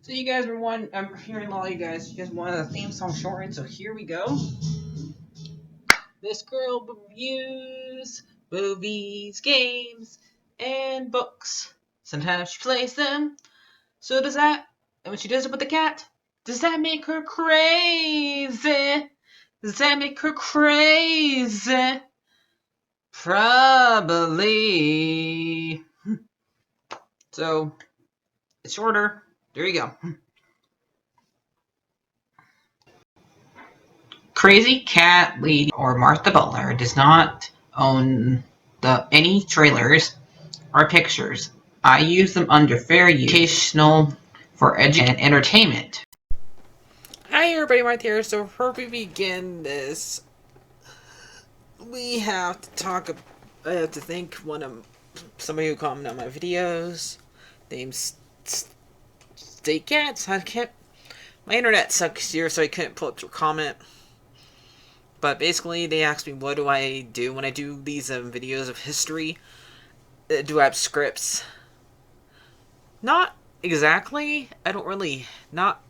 So you guys were one. I'm hearing a lot of you guys wanted a theme song shortened. So here we go. This girl reviews movies, games, and books. Sometimes she plays them. So does that. And when she does it with the cat, does that make her crazy? Does that make her crazy? Probably. So it's shorter. There you go. Crazy Cat Lady or Martha Butler does not own any trailers or pictures. I use them under fair use, educational, for education and entertainment. Hi everybody, Martha here. So before we begin this, we have to talk. I have to thank somebody who commented on my videos. Named Stay Cats. I can't. My internet sucks here, so I couldn't pull up your comment. But basically, they asked me what do I do when I do these videos of history. Do I have scripts? Not exactly. I don't really. Not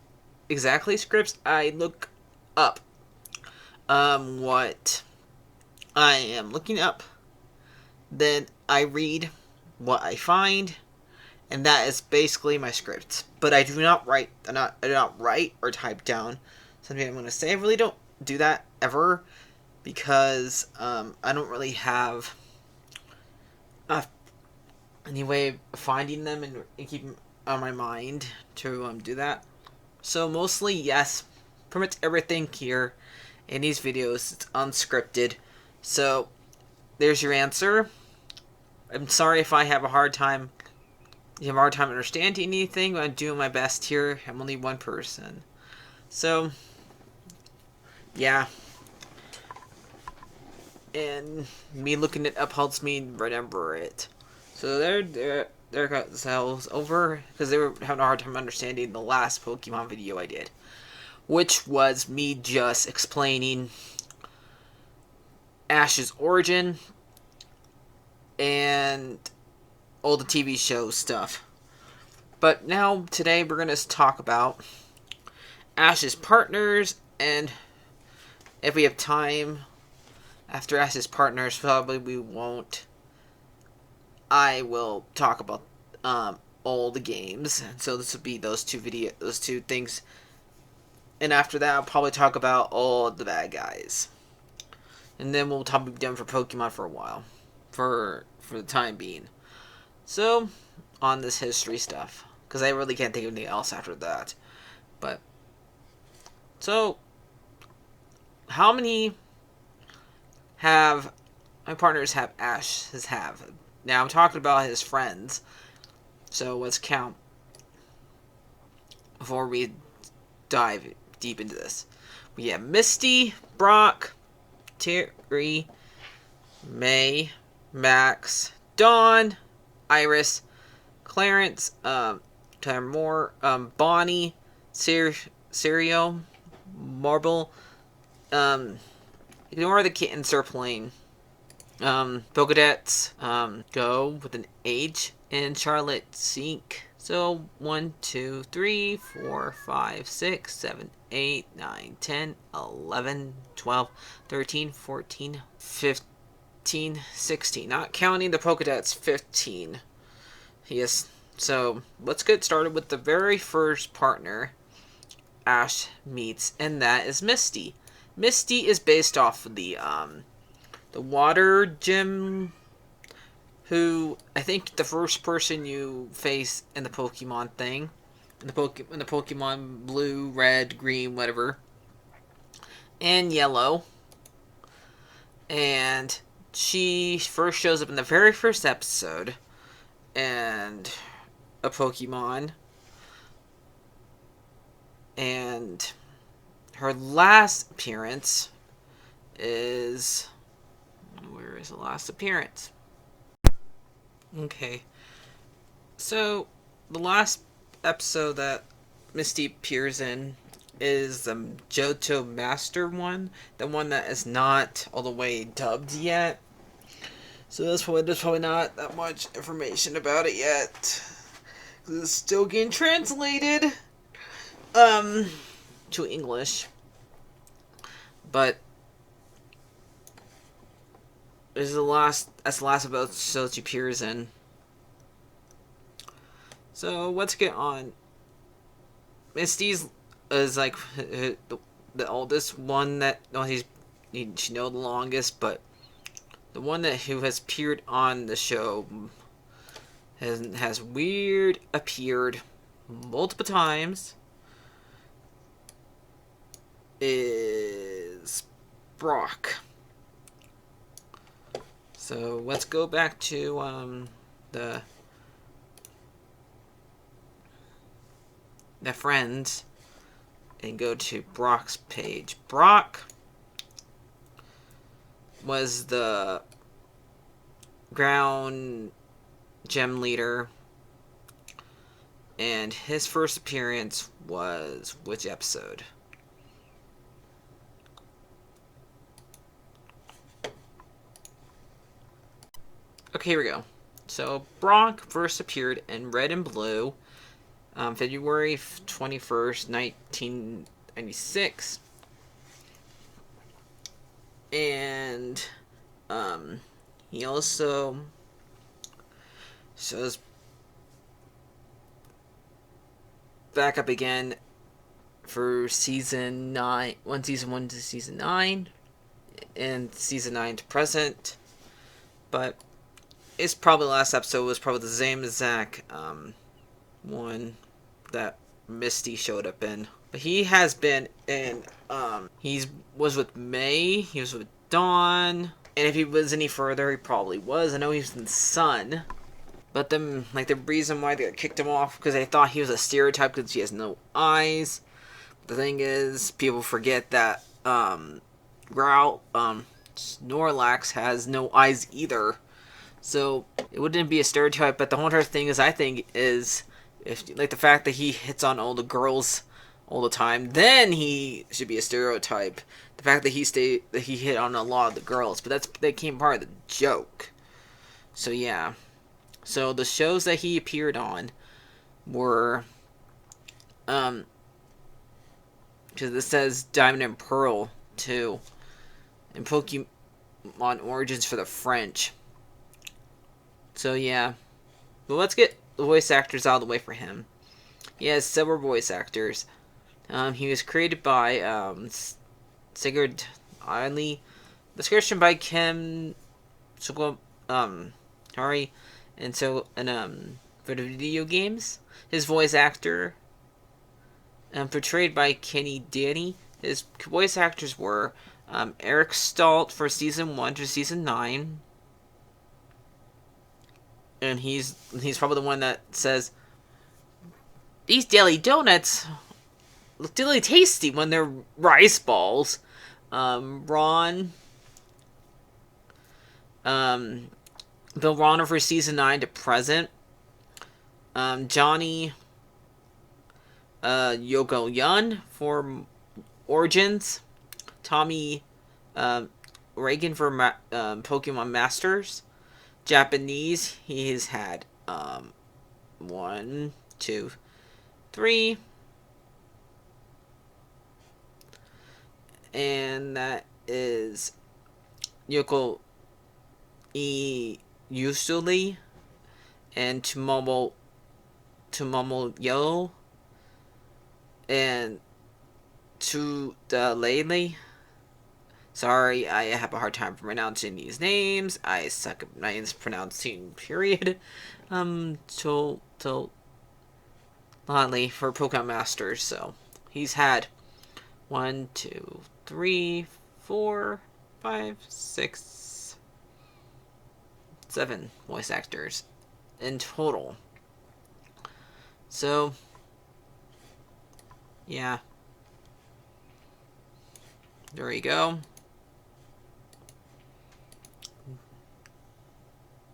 exactly scripts. I look up what I am looking up. Then I read what I find, and that is basically my script. But I do not write. I do not write or type down something I'm going to say. I really don't do that ever because I don't really have any way of finding them and keeping on my mind to do that. So mostly, yes, pretty much everything here in these videos it's unscripted. So there's your answer. I'm sorry if I have a hard time. You have a hard time understanding anything, but I'm doing my best here. I'm only one person. So, yeah. And me looking it up helps me remember it. So they're got themselves over because they were having a hard time understanding the last Pokemon video I did, which was me just explaining Ash's origin and all the TV show stuff. But now, today, we're going to talk about Ash's partners, and if we have time, after Ash's partners, probably we won't. I will talk about all the games, so this will be those two things. And after that, I'll probably talk about all the bad guys. And then we'll probably be done for Pokemon for a while. For the time being. So, on this history stuff. Because I really can't think of anything else after that. But, so, how many have my partners have Ash have? Now, I'm talking about his friends. So, let's count before we dive deep into this. We have Misty, Brock, Terry, May, Max, Dawn, Iris, Clarence, Moore, Bonnie, Serio, Marble, ignore the kittens are playing, Pokedex, Go with an H, and Charlotte Sink. So 1, 2, 3, 4, 5, 6, 7, 8, 9, 10, 11, 12, 13, 14, 15, 16. Not counting the Pokedex, 15. Yes. So let's get started with the very first partner Ash meets, and that is Misty. Misty is based off of the water gym, who I think the first person you face in the Pokemon thing, in the Pokemon blue, red, green, whatever, and yellow, and she first shows up in the very first episode, and a Pokemon, and her last appearance is... Where is the last appearance? Okay. So, the last episode that Misty appears in is the Johto Master one. The one that is not all the way dubbed yet. So there's probably not that much information about it yet. It's still getting translated. to English, but this is that's the last episode she appears in. So let's get on. Misty's is like the oldest one that she know the longest, but the one who has appeared on the show has appeared multiple times is Brock. So let's go back to the friends and go to Brock's page. Brock was the ground gem leader, and his first appearance was which episode? Okay, here we go. So Brock first appeared in Red and Blue, February 21st, 1996. And he also shows back up again for season 9, season 1 to season 9, and season 9 to present. But it's probably the last episode was probably the same exact one that Misty showed up in. But he has been in, he was with May, he was with Dawn, and if he was any further, he probably was. I know he was in Sun. But then, like, the reason why they kicked him off, because they thought he was a stereotype because he has no eyes. The thing is, people forget that, Snorlax has no eyes either. So, it wouldn't be a stereotype, but the whole entire thing is, I think, is, the fact that he hits on all the girls all the time, then he should be a stereotype. The fact that he hit on a lot of the girls, but that came part of the joke. So, yeah. So, the shows that he appeared on were, because this says Diamond and Pearl, too, and Pokemon Origins for the French. So, yeah. But let's get the voice actors out of the way for him. He has several voice actors. He was created by, Sigurd Eiley. Description by Kim Hari. And so, for the video games, his voice actor, portrayed by Kenny Danny. His voice actors were Eric Stoltz for season 1 to season 9, and he's probably the one that says, "These daily donuts look really tasty when they're rice balls." Ron, Bill Ronner for season 9 to present. Johnny Yoko Yun for Origins. Tommy Reagan for Pokemon Masters. Japanese, he has had 1, 2, 3. And that is Yoko Usuli and Tomomo Yo and to the Lele. Sorry, I have a hard time pronouncing these names. I suck at names pronouncing, period. Till Lonely for Pokemon Masters, so he's had 1, 2, 3, 4, 5, 6, 7 voice actors in total. So, yeah. There you go.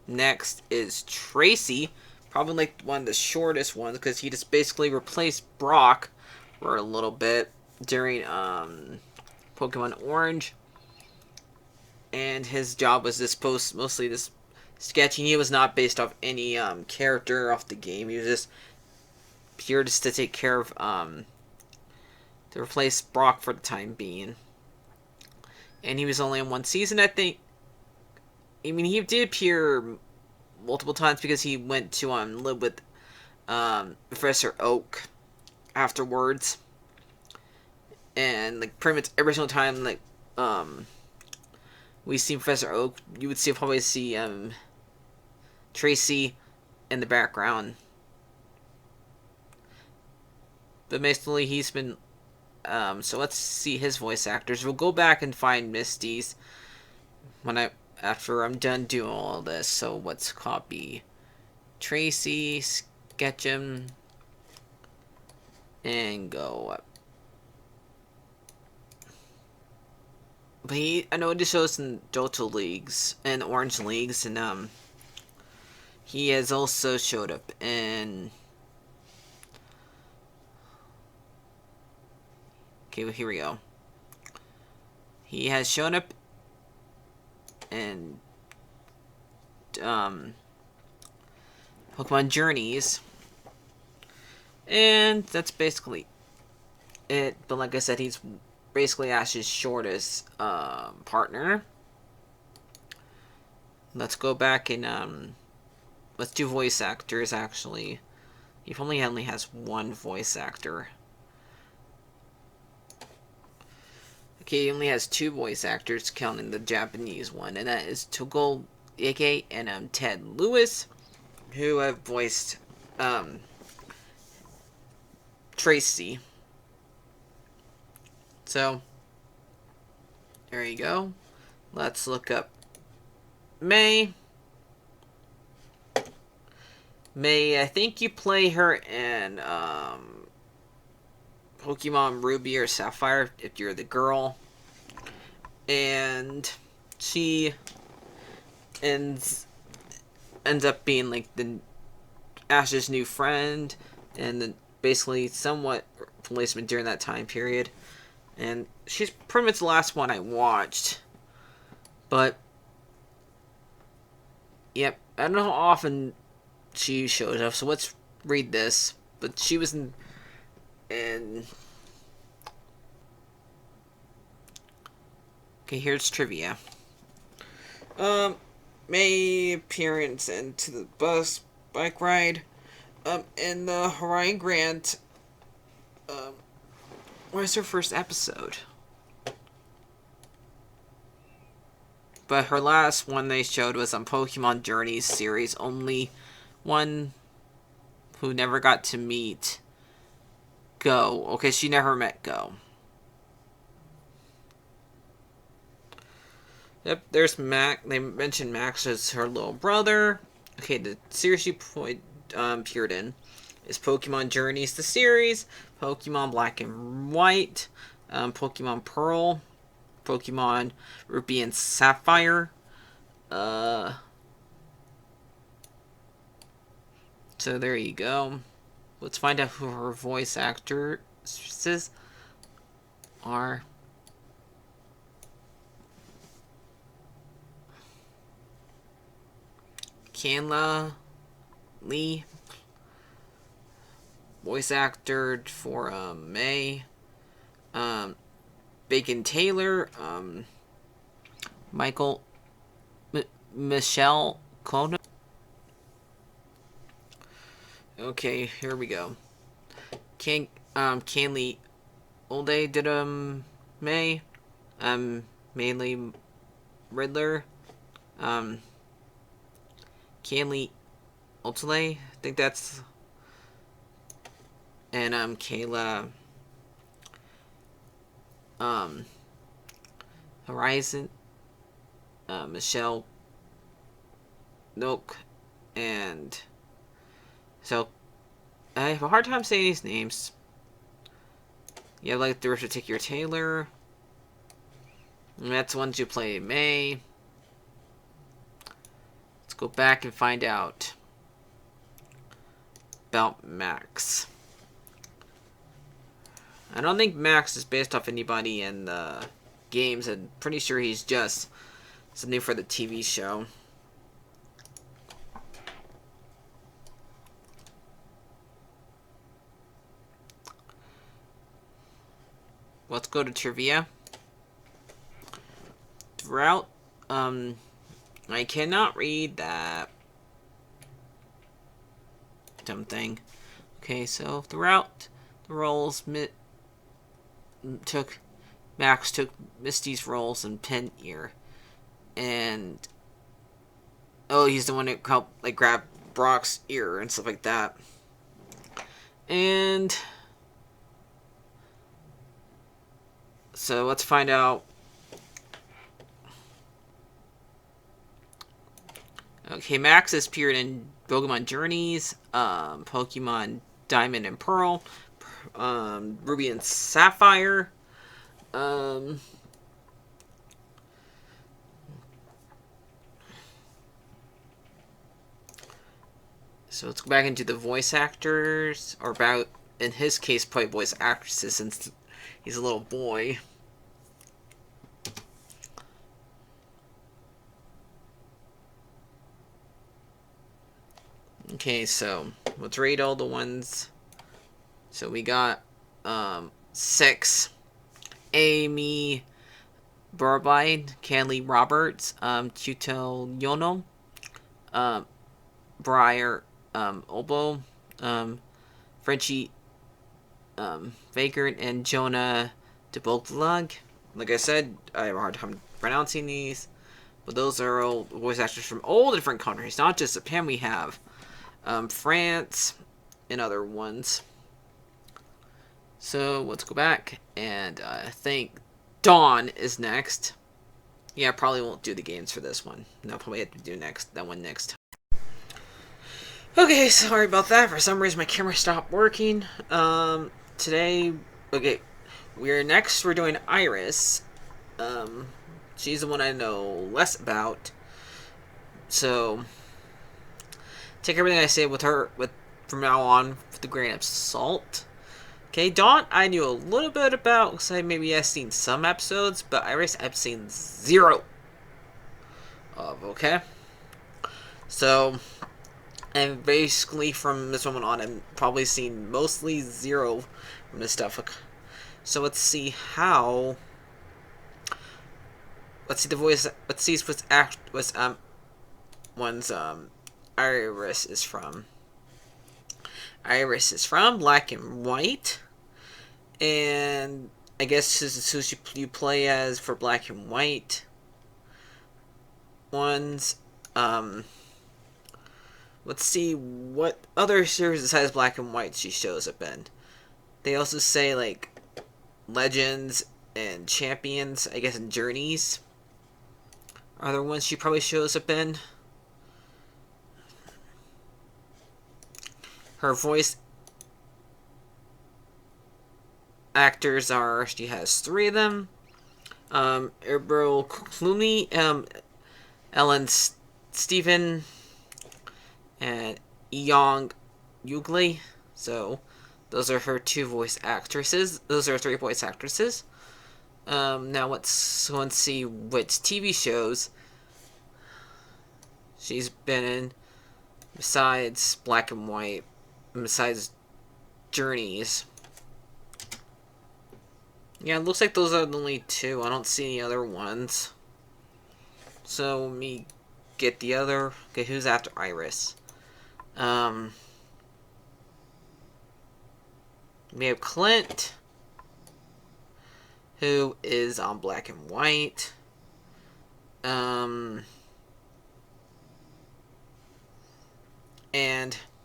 Next is Tracy. Probably like one of the shortest ones because he just basically replaced Brock for a little bit during Pokemon Orange. And his job was mostly this sketching. He was not based off any character off the game. He was just here just to take care of to replace Brock for the time being. And he was only in one season, I think. I mean, he did appear multiple times because he went to live with Professor Oak afterwards. And like pretty much every single time like we see Professor Oak, you would probably see Tracy in the background. But basically he's been so let's see his voice actors. We'll go back and find Misty's after I'm done doing all this. So let's copy Tracy, Sketchum, and go up. But I know it shows in Delta Leagues and Orange Leagues, and he has also showed up in. Okay, well, here we go. He has shown up in Pokemon Journeys, and that's basically it. But like I said, he's basically Ash's shortest partner. Let's go back and let's do voice actors. Actually, he only has one voice actor. Okay, he only has two voice actors, counting the Japanese one, and that is Togo Ike and Ted Lewis, who have voiced Tracy. So, there you go. Let's look up May. May, I think you play her in Pokemon Ruby or Sapphire if you're the girl. And she ends up being like the Ash's new friend, and then basically somewhat replacement during that time period. And she's pretty much the last one I watched. But yep, I don't know how often she shows up, so let's read this. But she was in okay, here's trivia. May appearance into the bike ride. In the Hawaiian Grant. Where's her first episode? But her last one they showed was on Pokemon Journeys series. Only one who never got to meet Go. Okay, she never met Go. Yep, there's Max. They mentioned Max as her little brother. Okay, the series she appeared in is Pokemon Journeys, the series, Pokemon Black and White, Pokemon Pearl, Pokemon Ruby and Sapphire. So there you go. Let's find out who her voice actresses are. Kanla Lee, voice actor for May. Bacon Taylor, Michelle Kono. Okay, here we go. Canley Olde did May. Mainly Riddler. Canley Ultale, I think that's, and Kayla Horizon, Michelle Nook, and so I have a hard time saying these names. Yeah, like the particular Taylor. And that's the ones who play May. Let's go back and find out about Max. I don't think Max is based off anybody in the games. I'm pretty sure he's just something for the TV show. let's go to trivia. Throughout, I cannot read that dumb thing. Okay, so throughout the roles, Max took Misty's roles in Pen Ear, and he's the one that helped like grab Brock's ear and stuff like that. And so let's find out. Okay, Max has appeared in Pokemon Journeys, Pokemon Diamond and Pearl, Ruby and Sapphire. So let's go back into the voice actors, or about, in his case, probably voice actresses, since he's a little boy. Okay, so let's rate all the ones. So we got 6. Amy Burbide, Canley Roberts, Chuto Yono, Briar Obo, Frenchie Vagrant, and Jonah DeBoglug. Like I said, I have a hard time pronouncing these, but those are all voice actors from all different countries, not just Japan. We have France and other ones. So let's go back, and I think Dawn is next. Yeah, I probably won't do the games for this one. No, probably have to do that one next. Okay, sorry about that. For some reason, my camera stopped working. Today, okay, we're doing Iris. She's the one I know less about. So, take everything I say from now on with a grain of salt. Okay, Dawn, I knew a little bit about, because I've seen some episodes, but Iris, I've seen 0 of, okay? So, and basically from this moment on, I've probably seen mostly 0 from this stuff. So let's see how, let's see one's, Iris is from. Iris is from Black and White. And I guess this is who you play as for Black and White ones. Let's see what other series besides Black and White she shows up in. They also say, like, Legends and Champions, I guess, in Journeys are the ones she probably shows up in. Her voice actors are, she has 3 of them. Errol Clooney, Ellen Stephen, and Young Ugly. So, those are her 2 voice actresses. Those are 3 voice actresses. Now let's see which TV shows she's been in besides Black and White, besides Journeys. Yeah, it looks like those are the only 2. I don't see any other ones. So, let me get the other. Okay, who's after Iris? We have Clint, who is on Black and White. And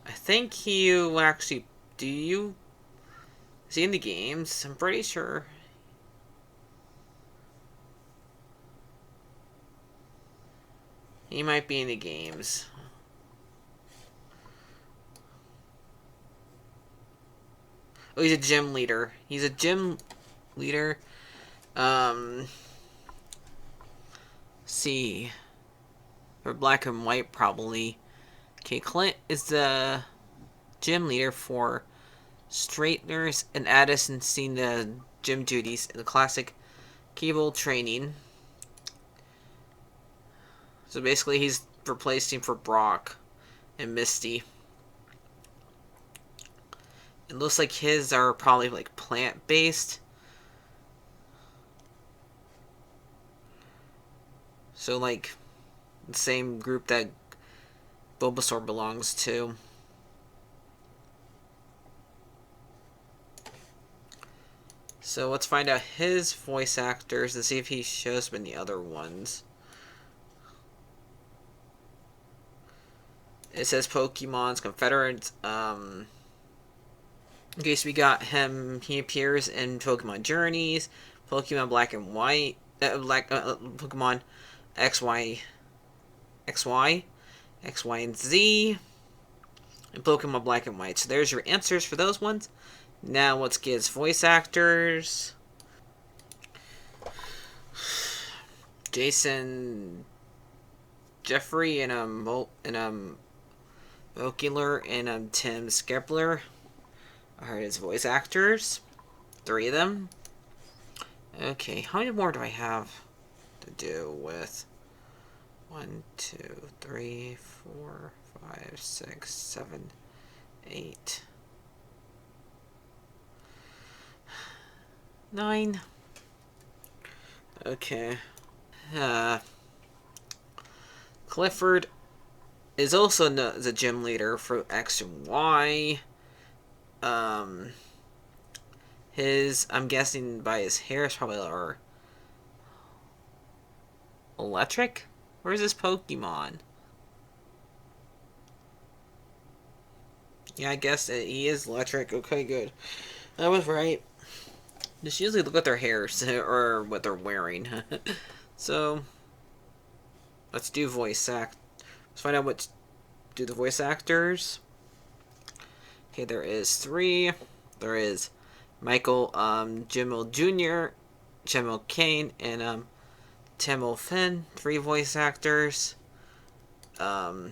I think he will actually. Is he in the games? I'm pretty sure. He might be in the games. Oh, he's a gym leader. He's a gym leader. See. For Black and White, probably. Okay, Clint is the gym leader for straighteners, and Addison seen the gym duties in the classic cable training. So basically, he's replacing for Brock and Misty. It looks like his are probably like plant-based. So, like, the same group that Bulbasaur belongs to. So let's find out his voice actors and see if he shows up in the other ones. It says Pokemon's Confederates. In case we got him, he appears in Pokemon Journeys, Pokemon Black and White, Pokemon XY, XY and Z, and Pokemon Black and White. So there's your answers for those ones. Now let's get his voice actors. Jason Jeffrey and Vokular and Tim Skepler are his voice actors. 3 of them. Okay, how many more do I have to do with? 1, 2, 3, 4, 5, 6, 7, 8, 9. Okay. Clifford is also the gym leader for X and Y. I'm guessing by his hair, is probably electric? Where's this Pokemon? Yeah, I guess he is electric. Okay, good. I was right. Just usually look at their hair or what they're wearing. So, let's do voice act. Let's find out what do the voice actors. Okay, there is 3. There is Michael Jimmel Jr., Jimmel Kane, and Tamil Finn. 3 voice actors. Now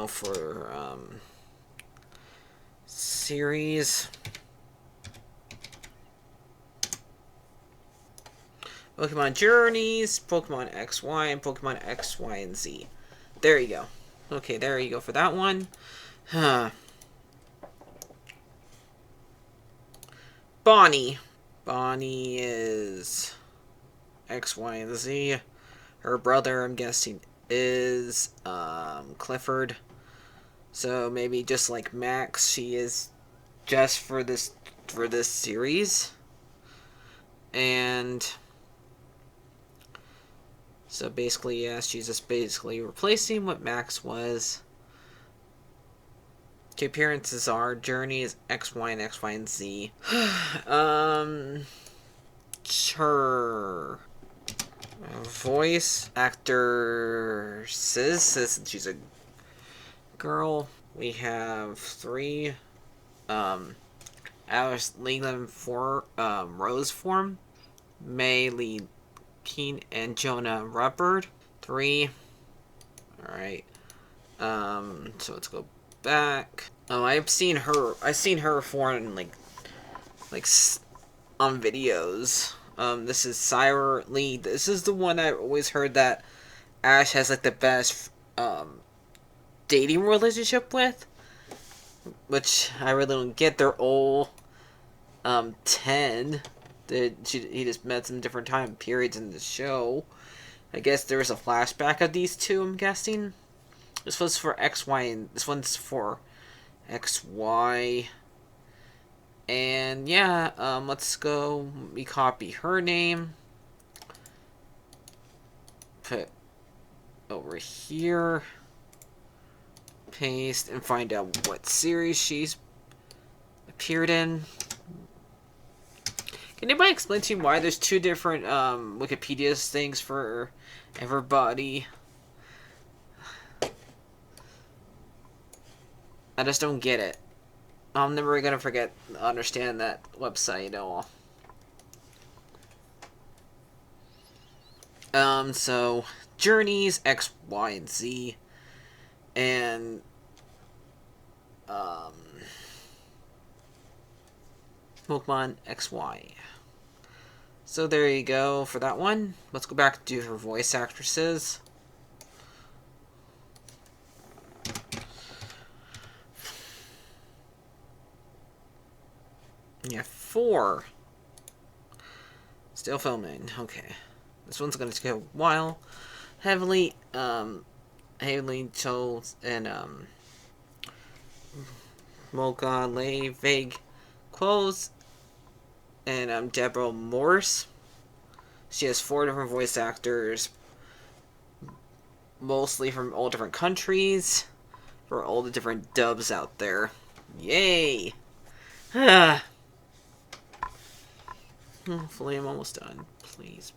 for series. Pokemon Journeys, Pokemon XY, and Pokemon XY and Z. There you go. Okay, there you go for that one. Bonnie. Bonnie is X, Y, and Z. Her brother, I'm guessing, is Clifford. So maybe just like Max, she is just for this series. And so basically, yeah, she's just basically replacing what Max was. The appearances are Journeys, X, Y, and X, Y, and Z. Her voice actor since she's a girl. We have 3. Alice Leland for Rose form, May Lee Keen, and Jonah Ruppert. 3. All right. So let's go back. Oh, I've seen her form like on videos. This is Syra Lee. This is the one I've always heard that Ash has like the best dating relationship with, which I really don't get. They're all 10. He just met some different time periods in the show. I guess there was a flashback of these two, I'm guessing. This was for XY, and this one's for XY. And yeah, let's go. We copy her name. Put over here. Paste and find out what series she's appeared in. Can anybody explain to me why there's 2 different Wikipedia things for everybody? I just don't get it. I'm never gonna understand that website at all. So Journeys X, Y, and Z, and Pokemon XY. So there you go for that one. Let's go back to her voice actresses. Yeah, 4. Still filming. Okay. This one's gonna take a while. Heavily Choles and Mocha Lay Vague Quotes and Deborah Morse. She has 4 different voice actors, mostly from all different countries, for all the different dubs out there. Yay! Hopefully I'm almost done. Please.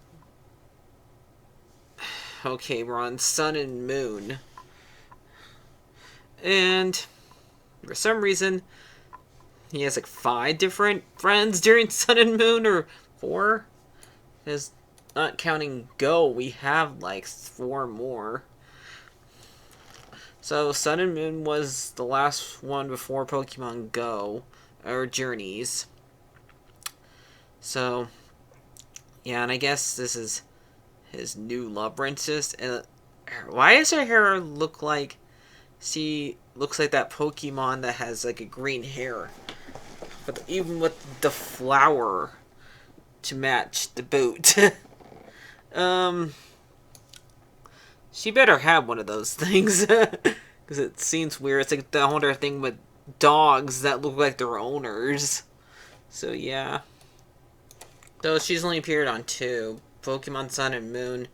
Okay, we're on Sun and Moon. And for some reason, he has like 5 different friends during Sun and Moon, or 4. Because not counting Go, we have like 4 more. So Sun and Moon was the last one before Pokemon Go, or Journeys. So, yeah, and I guess this is his new love princess. And why does her hair look like she looks like that Pokemon that has like a green hair? But even with the flower to match the boot. She better have one of those things. Because it seems weird. It's like the whole other thing with dogs that look like their owners. So yeah. Though she's only appeared on 2. Pokemon Sun and Moon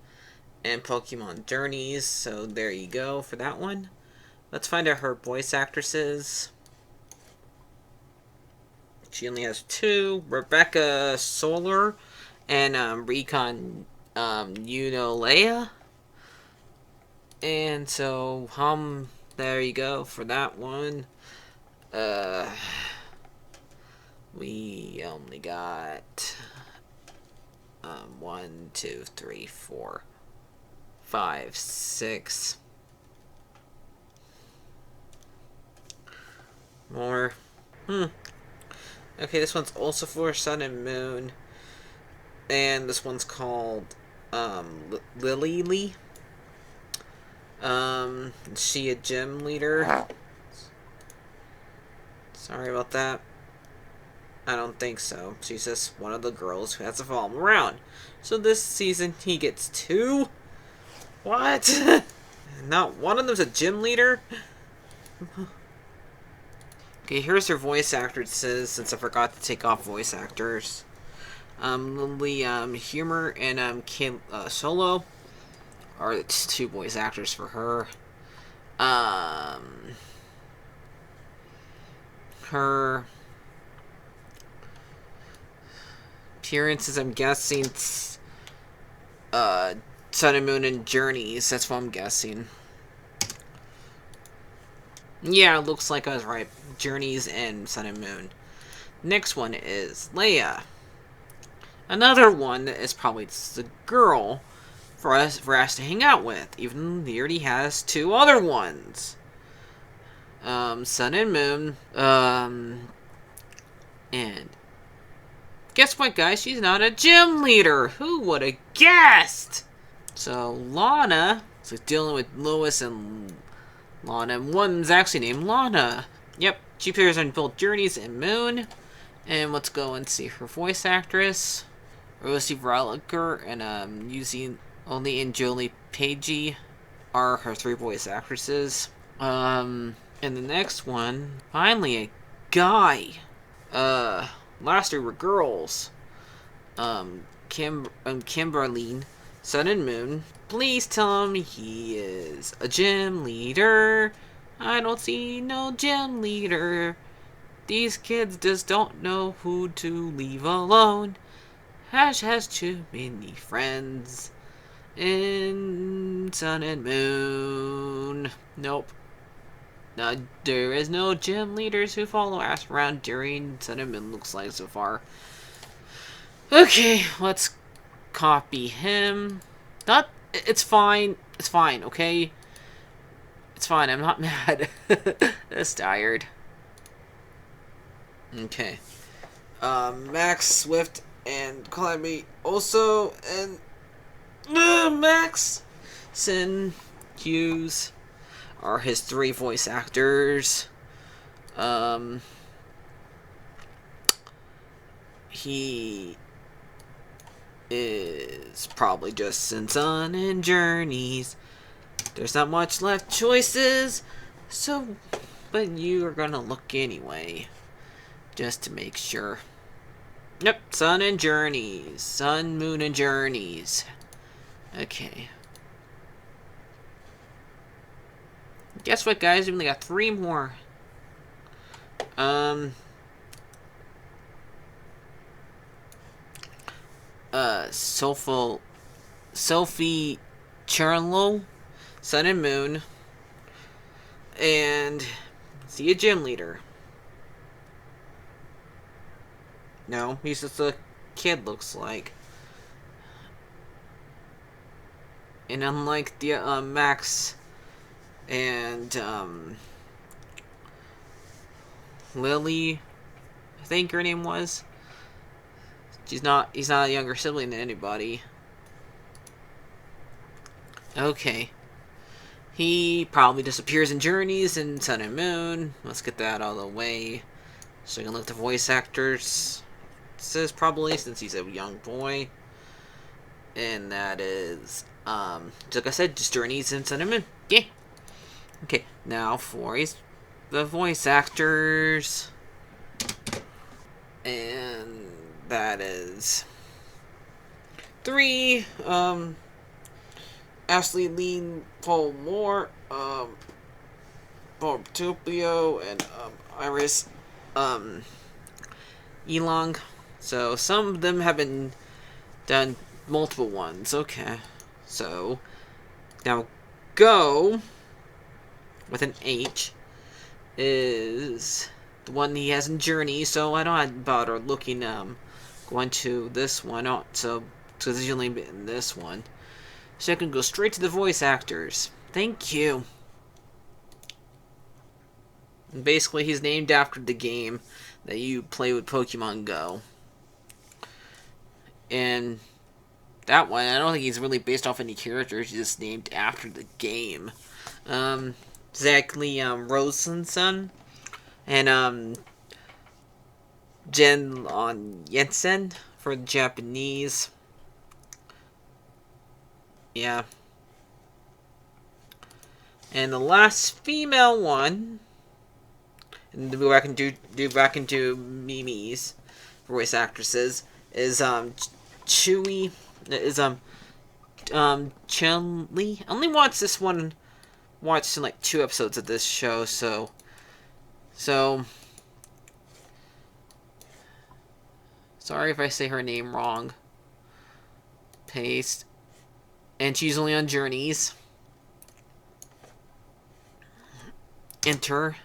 and Pokemon Journeys. So there you go for that one. Let's find out her voice actresses. She only has 2. Rebecca Solar and Recon Leia. And so, there you go for that one. We only got 1, 2, 3, 4, 5, 6 more. Okay, this one's also for Sun and Moon, and this one's called Lily Lee. Is she a gym leader? Sorry about that. I don't think so. She's just one of the girls who has to follow him around. So this season, he gets 2? What? Not one of them's a gym leader? Okay, here's her voice actresses, since I forgot to take off voice actors. Lily Humor and Kim Solo are the 2 voice actors for her. Her appearances, I'm guessing, Sun and Moon and Journeys. That's what I'm guessing. Yeah, it looks like I was right. Journeys and Sun and Moon. Next one is Leia. Another one that is probably the girl for us to hang out with, even though he already has 2 other ones. Sun and Moon. And guess what, guys? She's not a gym leader. Who would have guessed? So Lana is dealing with Lois and Lana, and one's actually named Lana. Yep, she appears on both Journeys and Moon. And let's go and see her voice actress. Rosie Verlicker and using only in Jolie Pagey are her 3 voice actresses. And the next one, finally a guy. Last 3 were girls. Kimberly, Sun and Moon. Please tell him he is a gym leader. I don't see no gym leader. These kids just don't know who to leave alone. Ash has too many friends in Sun and Moon. Nope. No, there is no gym leaders who follow Ash around during Sun and Moon, looks like so far. Okay, let's copy him. It's fine. It's fine, okay? It's fine, I'm not mad. Just tired. Okay. Max Swift and Climby also, and Max Sin Hughes are his 3 voice actors. is probably just Sun and Journeys. There's not much left choices, so, but you are gonna look anyway, just to make sure. Yep, Sun and Journeys. Sun, Moon, and Journeys. Okay. Guess what, guys? We only got 3 more. Sophie Charlo, Sun and Moon, and see a gym leader. No, he's just a kid, looks like. And unlike the Max and Lily, I think her name was. He's not a younger sibling than anybody. Okay. He probably disappears in Journeys and Sun and Moon. Let's get that out of the way. So we can look at the voice actors. It says probably, since he's a young boy. And that is, like I said, just Journeys and Sun and Moon. Yeah. Okay, now for the voice actors. And that is 3, Ashley Lean, Paul Moore, Paul Tupio, and Iris Elong. So some of them have been done multiple ones. Okay, so now Go with an H is the one he has in Journey. So I don't bother looking going to this one. So because he's only been in this one. So I can go straight to the voice actors. Thank you. And basically, he's named after the game that you play with Pokemon Go. And that one, I don't think he's really based off any characters. He's just named after the game. Exactly, Rosenson and Jen on Jensen for the Japanese. Yeah. And the last female one, and go back and do Mimi's voice actresses, is Chewy, is Chun-Li. I only watched this one, watched in like 2 episodes of this show, so sorry if I say her name wrong. Paste. And she's only on Journeys. Enter.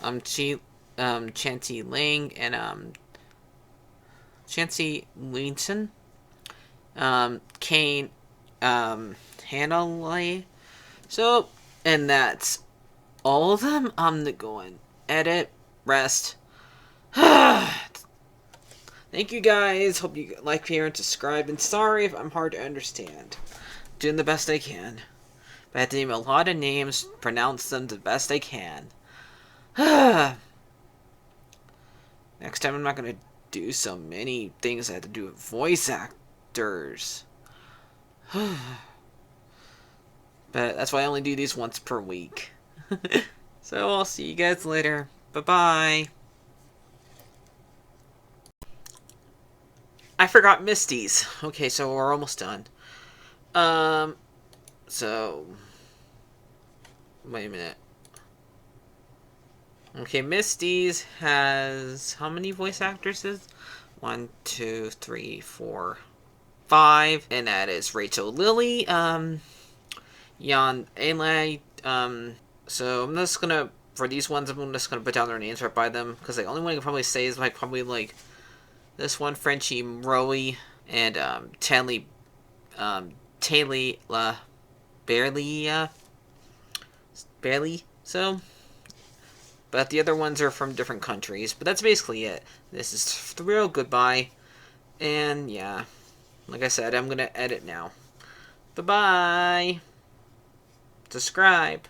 Chansey Lang and Chansey Winton. Kane Hannah. So, and that's all of them. I'm gonna go and edit, rest. Thank you guys. Hope you like, share, and subscribe. And sorry if I'm hard to understand. Doing the best I can. But I have to name a lot of names, pronounce them the best I can. Next time I'm not going to do so many things I have to do with voice actors. But that's why I only do these once per week. So I'll see you guys later. Bye-bye. I forgot Misty's. Okay, so we're almost done. So wait a minute. Okay, Misty's has how many voice actresses? 1, 2, 3, 4, 5, and that is Rachel Lilly, Jan Eli. So I'm just gonna, for these ones, I'm just gonna put down their names right by them, because the only one I can probably say is like probably like this one, Frenchie Rowie, and Taylor barely. So, but the other ones are from different countries. But that's basically it. This is the real goodbye, and yeah, like I said, I'm gonna edit now. Bye bye. Subscribe.